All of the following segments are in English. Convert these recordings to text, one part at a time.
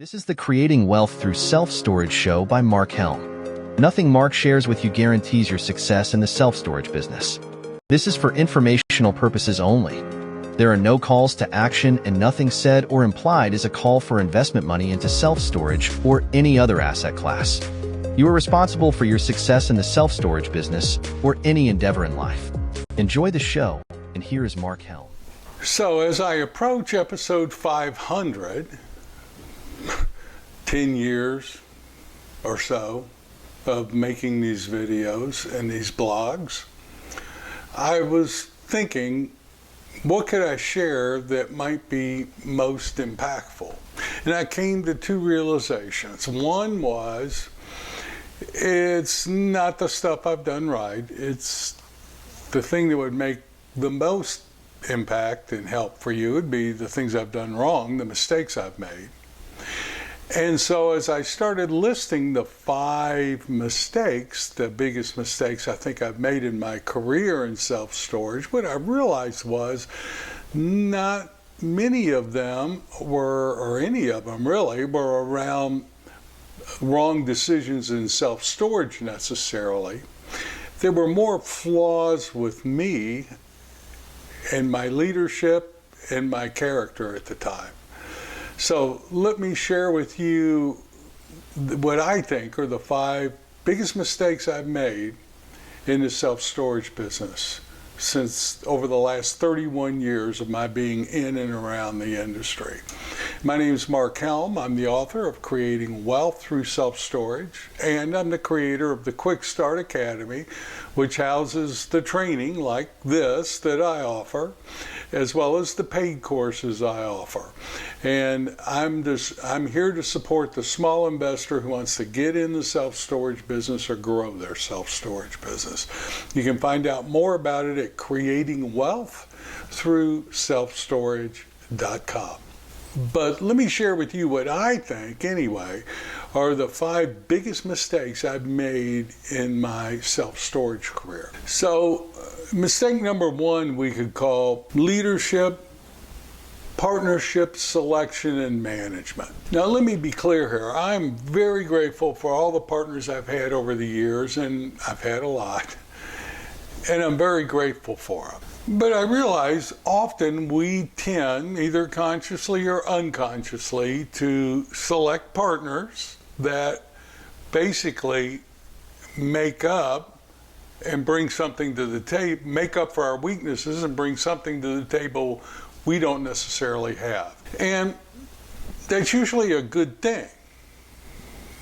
This is the Creating Wealth Through Self-Storage show by Mark Helm. Nothing Mark shares with you guarantees your success in the self-storage business. This is for informational purposes only. There are no calls to action, and nothing said or implied is a call for investment money into self-storage or any other asset class. You are responsible for your success in the self-storage business or any endeavor in life. Enjoy the show, and here is Mark Helm. So as I approach episode 500, 10 years or so of making these videos and these blogs, I was thinking, what could I share that might be most impactful? And I came to two realizations. One was, it's not the stuff I've done right. It's the thing that would make the most impact and help for you would be the things I've done wrong, the mistakes I've made. And so as I started listing the 5 mistakes, the biggest mistakes I think I've made in my career in self-storage, what I realized was not many of them were, or any of them really, were around wrong decisions in self-storage necessarily. There were more flaws with me and my leadership and my character at the time. So let me share with you what I think are the 5 biggest mistakes I've made in the self-storage business since over the last 31 years of my being in and around the industry. My name is Mark Helm. I'm the author of Creating Wealth Through Self-Storage, and I'm the creator of the Quick Start Academy, which houses the training like this that I offer, as well as the paid courses I offer. And I'm here to support the small investor who wants to get in the self-storage business or grow their self-storage business. You can find out more about it at creatingwealththroughselfstorage.com. But let me share with you what I think, anyway, are the 5 biggest mistakes I've made in my self-storage career. So, mistake number 1 we could call leadership, partnership, selection, and management. Now, let me be clear here. I'm very grateful for all the partners I've had over the years, and I've had a lot, and I'm very grateful for them. But I realize often we tend, either consciously or unconsciously, to select partners that basically make up and bring something to the table, make up for our weaknesses and bring something to the table we don't necessarily have. And that's usually a good thing,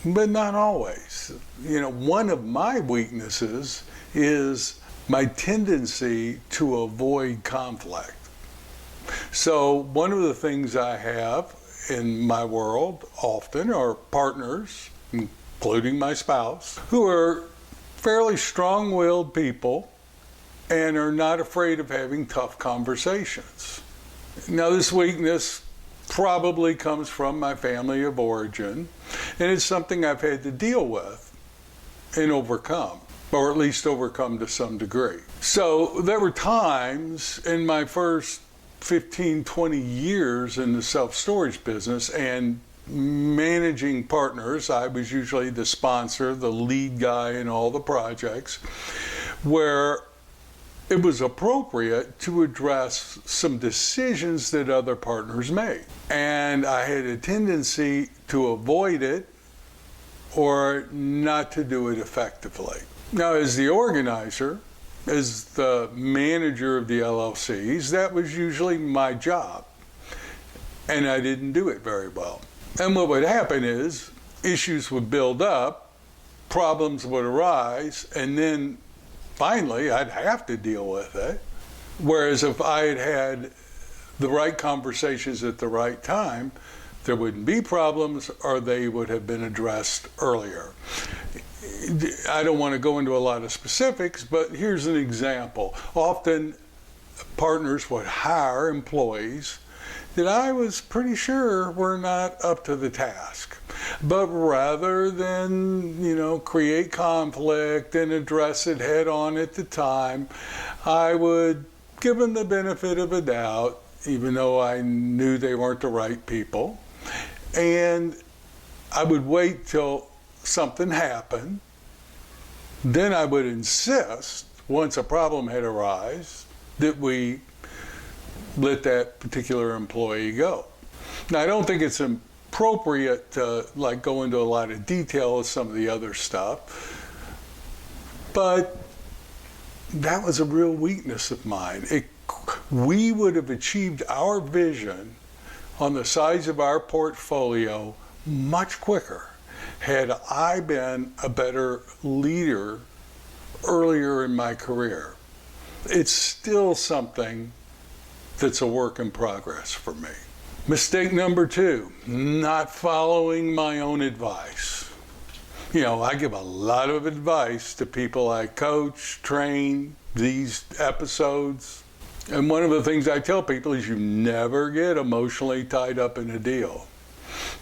but not always. You know, one of my weaknesses is my tendency to avoid conflict. So one of the things I have in my world often are partners, including my spouse, who are fairly strong-willed people and are not afraid of having tough conversations. Now, this weakness probably comes from my family of origin, and it's something I've had to deal with and overcome, or at least overcome to some degree. So there were times in my first 15, 20 years in the self-storage business and managing partners, I was usually the sponsor, the lead guy in all the projects, where it was appropriate to address some decisions that other partners made. And I had a tendency to avoid it or not to do it effectively. Now, as the organizer, as the manager of the LLCs, that was usually my job. And I didn't do it very well. And what would happen is issues would build up, problems would arise, and then finally I'd have to deal with it. Whereas if I had had the right conversations at the right time, there wouldn't be problems, or they would have been addressed earlier. I don't want to go into a lot of specifics, but here's an example. Often partners would hire employees that I was pretty sure were not up to the task. But rather than, create conflict and address it head on at the time, I would give them the benefit of a doubt, even though I knew they weren't the right people, and I would wait till something happened. Then I would insist, once a problem had arisen, that we let that particular employee go. Now, I don't think it's appropriate to go into a lot of detail of some of the other stuff, but that was a real weakness of mine. We would have achieved our vision on the size of our portfolio much quicker had I been a better leader earlier in my career. It's still something that's a work in progress for me. Mistake number 2, not following my own advice. I give a lot of advice to people I coach, train, these episodes. And one of the things I tell people is you never get emotionally tied up in a deal.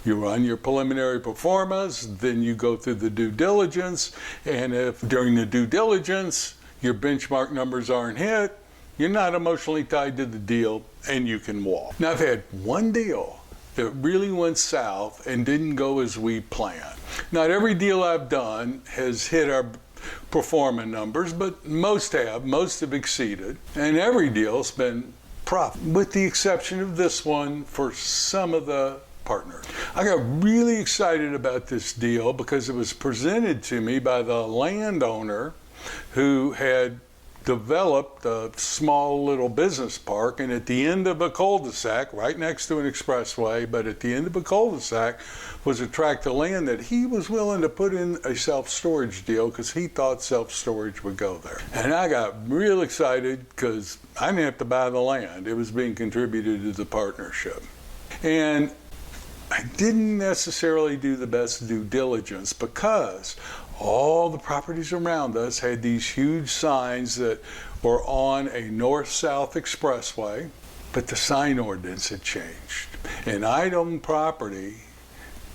You run your preliminary performance, then you go through the due diligence, and if during the due diligence your benchmark numbers aren't hit, you're not emotionally tied to the deal and you can walk. Now, I've had one deal that really went south and didn't go as we planned. Not every deal I've done has hit our performance numbers, but most have exceeded, and every deal's been profitable, with the exception of this one for some of the partners. I got really excited about this deal because it was presented to me by the landowner who had developed a small little business park, and at the end of a cul-de-sac, right next to an expressway, but at the end of a cul-de-sac was a tract of land that he was willing to put in a self-storage deal because he thought self-storage would go there. And I got real excited because I didn't have to buy the land. It was being contributed to the partnership. And I didn't necessarily do the best due diligence because all the properties around us had these huge signs that were on a north-south expressway, but the sign ordinance had changed. And I'd owned property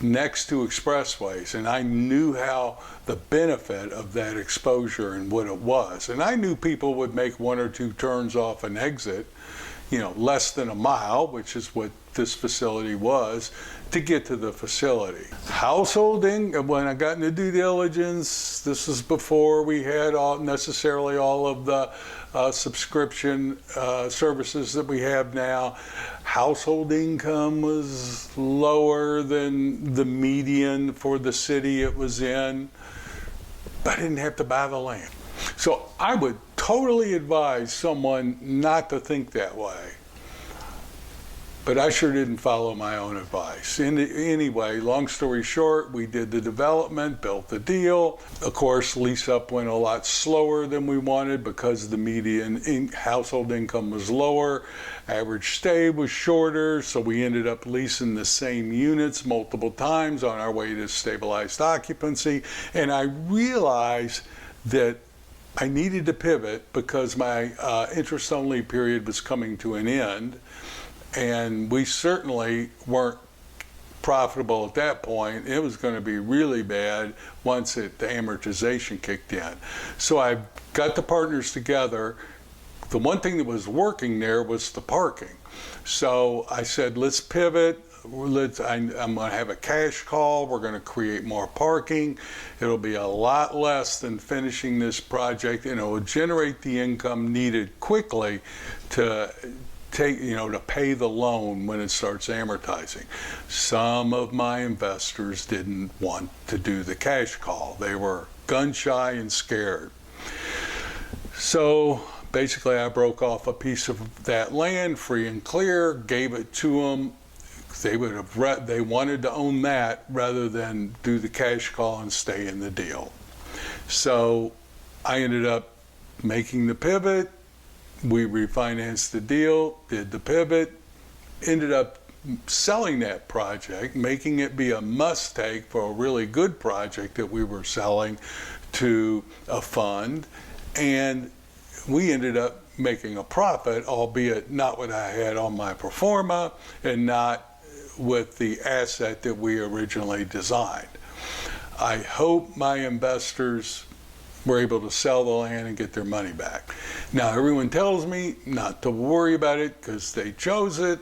next to expressways, and I knew how the benefit of that exposure and what it was. And I knew people would make 1 or 2 turns off an exit, less than a mile, which is what this facility was, to get to the facility. Householding, when I got into due diligence, this is before we had all of the subscription services that we have now. Household income was lower than the median for the city it was in, but I didn't have to buy the land. So I would totally advise someone not to think that way. But I sure didn't follow my own advice. Anyway, long story short, we did the development, built the deal. Of course, lease up went a lot slower than we wanted because the median household income was lower. Average stay was shorter, so we ended up leasing the same units multiple times on our way to stabilized occupancy. And I realized that I needed to pivot because my interest-only period was coming to an end. And we certainly weren't profitable at that point. It was going to be really bad once the amortization kicked in. So I got the partners together. The one thing that was working there was the parking. So I said, let's pivot. I'm going to have a cash call. We're going to create more parking. It'll be a lot less than finishing this project, and it will generate the income needed quickly to pay the loan when it starts amortizing. Some of my investors didn't want to do the cash call. They were gun shy and scared. So basically I broke off a piece of that land free and clear, gave it to them. They wanted to own that rather than do the cash call and stay in the deal. So I ended up making the pivot. We refinanced the deal, did the pivot, ended up selling that project, making it be a must-take for a really good project that we were selling to a fund, and we ended up making a profit, albeit not what I had on my pro forma and not with the asset that we originally designed. I hope my investors were able to sell the land and get their money back. Now, everyone tells me not to worry about it because they chose it,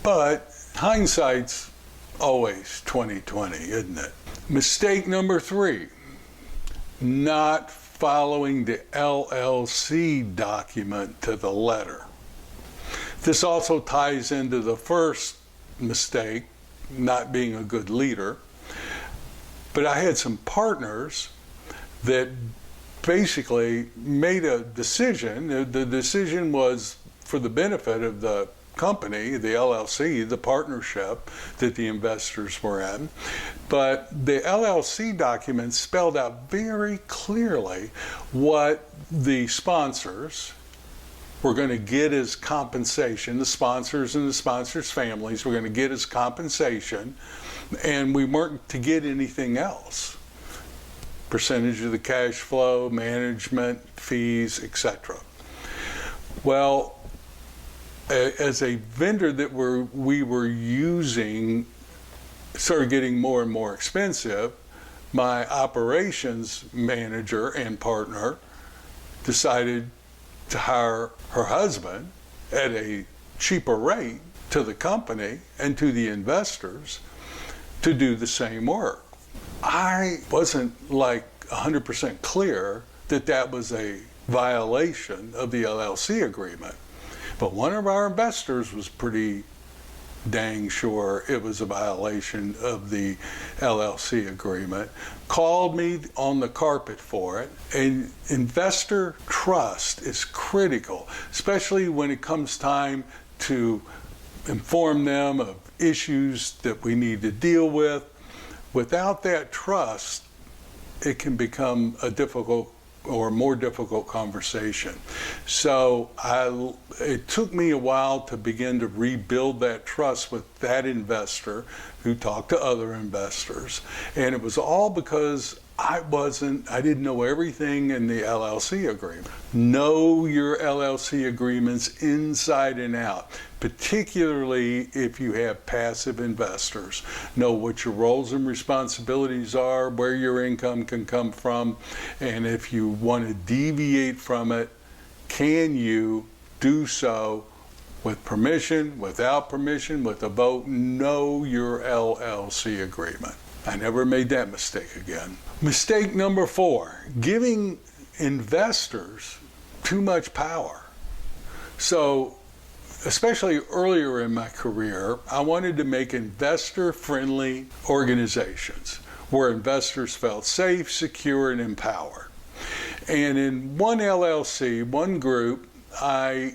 but hindsight's always 2020, isn't it? Mistake number 3, not following the LLC document to the letter. This also ties into the first mistake, not being a good leader. But I had some partners that basically made a decision. The decision was for the benefit of the company, the LLC, the partnership that the investors were in. But the LLC document spelled out very clearly what the sponsors were going to get as compensation. The sponsors and the sponsors' families were going to get as compensation, and we weren't to get anything else. Percentage of the cash flow, management, fees, etc. Well, as a vendor that we were using started getting more and more expensive, my operations manager and partner decided to hire her husband at a cheaper rate to the company and to the investors to do the same work. I wasn't like 100% clear that that was a violation of the LLC agreement, but one of our investors was pretty dang sure it was a violation of the LLC agreement, called me on the carpet for it. And investor trust is critical, especially when it comes time to inform them of issues that we need to deal with. Without that trust, it can become a difficult or more difficult conversation. So it took me a while to begin to rebuild that trust with that investor who talked to other investors. And it was all because I didn't know everything in the LLC agreement. Know your LLC agreements inside and out, particularly if you have passive investors. Know what your roles and responsibilities are, where your income can come from, and if you want to deviate from it, can you do so with permission, without permission, with a vote? Know your LLC agreement. I never made that mistake again. Mistake number 4, giving investors too much power. So, especially earlier in my career, I wanted to make investor-friendly organizations where investors felt safe, secure, and empowered. And in one LLC, one group,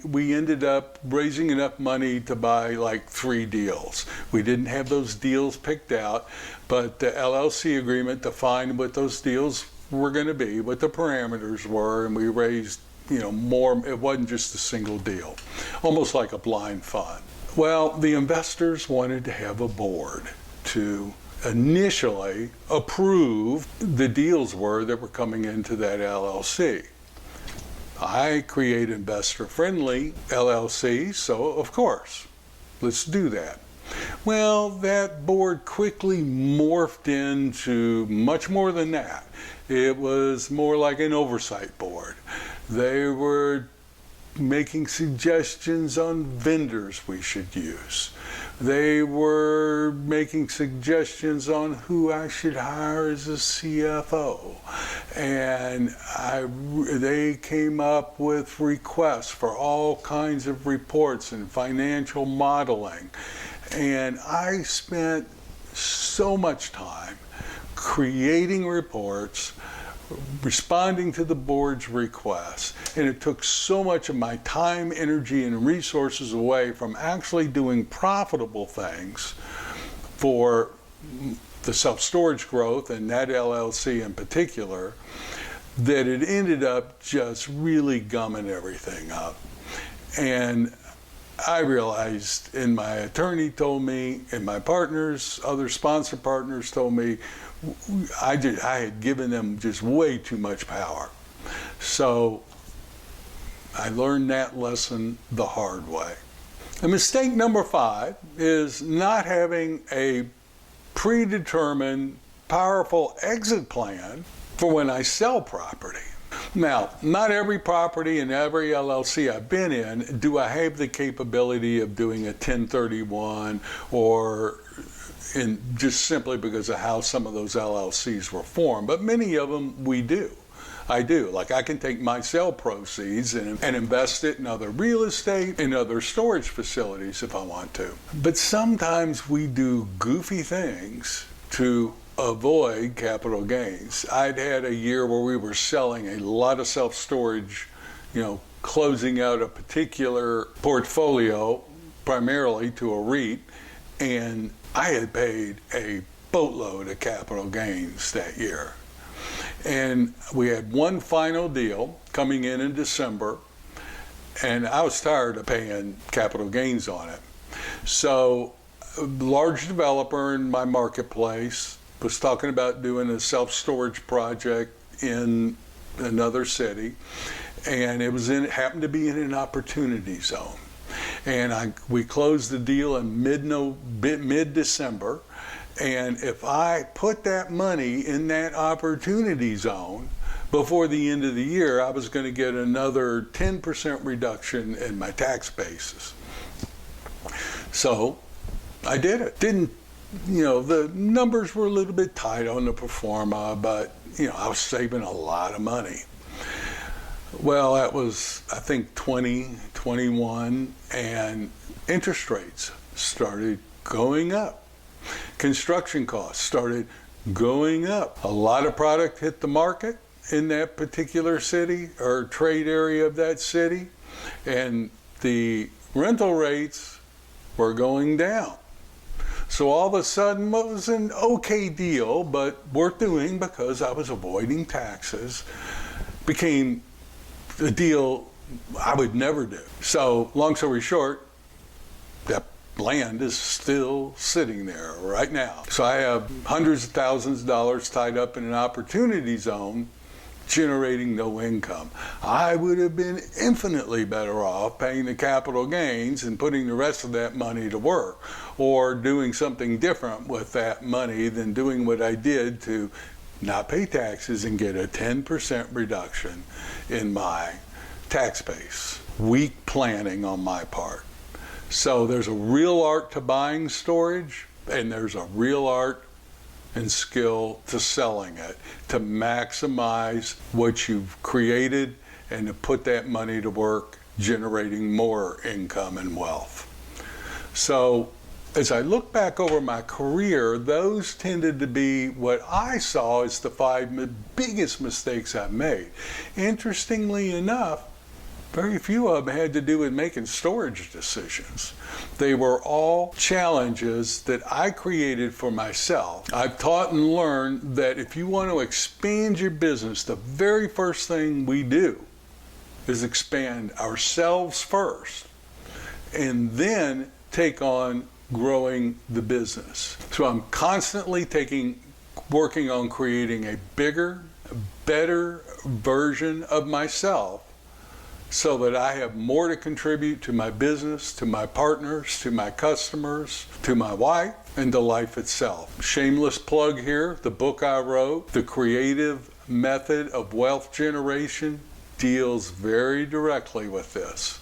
we ended up raising enough money to buy like 3 deals. We didn't have those deals picked out, but the LLC agreement defined what those deals were going to be, what the parameters were, and we raised more. It wasn't just a single deal, almost like a blind fund. Well, the investors wanted to have a board to initially approve the deals that were coming into that LLC. I create investor-friendly LLC, so of course, let's do that. Well, that board quickly morphed into much more than that. It was more like an oversight board. They were making suggestions on vendors we should use. They were making suggestions on who I should hire as a CFO. And they came up with requests for all kinds of reports and financial modeling. And I spent so much time creating reports, responding to the board's requests, and it took so much of my time, energy, and resources away from actually doing profitable things for the self-storage growth and that LLC in particular, that it ended up just really gumming everything up. And I realized, and my attorney told me, and my partners, other sponsor partners told me, I had given them just way too much power. So I learned that lesson the hard way. And mistake number 5 is not having a predetermined, powerful exit plan for when I sell property. Now, not every property and every LLC I've been in do I have the capability of doing a 1031 or in just simply because of how some of those LLCs were formed, but many of them we do. I do. Like I can take my sale proceeds and invest it in other real estate, in other storage facilities if I want to. But sometimes we do goofy things to avoid capital gains. I'd had a year where we were selling a lot of self-storage, closing out a particular portfolio, primarily to a REIT, and I had paid a boatload of capital gains that year. And we had one final deal coming in December, and I was tired of paying capital gains on it. So a large developer in my marketplace was talking about doing a self-storage project in another city, and it happened to be in an opportunity zone. And we closed the deal in mid-December. And if I put that money in that opportunity zone before the end of the year, I was going to get another 10% reduction in my tax basis. So I did it. The numbers were a little bit tight on the pro forma, but I was saving a lot of money. Well, that was, I think, 2021, and interest rates started going up. Construction costs started going up. A lot of product hit the market in that particular city or trade area of that city, and the rental rates were going down. So all of a sudden, what was an okay deal, but worth doing because I was avoiding taxes, became a deal I would never do. So long story short, that land is still sitting there right now. So I have hundreds of thousands of dollars tied up in an opportunity zone, generating no income. I would have been infinitely better off paying the capital gains and putting the rest of that money to work, or doing something different with that money than doing what I did to not pay taxes and get a 10% reduction in my tax base. Weak planning on my part. So there's a real art to buying storage, and there's a real art and skill to selling it, to maximize what you've created and to put that money to work generating more income and wealth. So as I look back over my career, those tended to be what I saw as the 5 biggest mistakes I've made. Interestingly enough, very few of them had to do with making storage decisions. They were all challenges that I created for myself. I've taught and learned that if you want to expand your business, the very first thing we do is expand ourselves first, and then take on growing the business. So I'm constantly working on creating a bigger, better version of myself, so that I have more to contribute to my business, to my partners, to my customers, to my wife, and to life itself. Shameless plug here, the book I wrote, The Creative Method of Wealth Generation, deals very directly with this.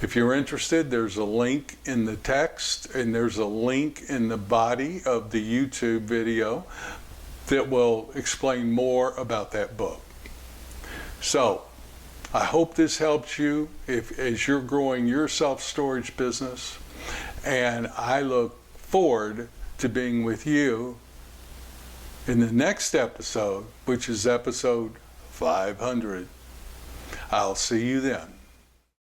If you're interested, there's a link in the text, and there's a link in the body of the YouTube video that will explain more about that book. So, I hope this helps you as you're growing your self-storage business, and I look forward to being with you in the next episode, which is episode 500. I'll see you then.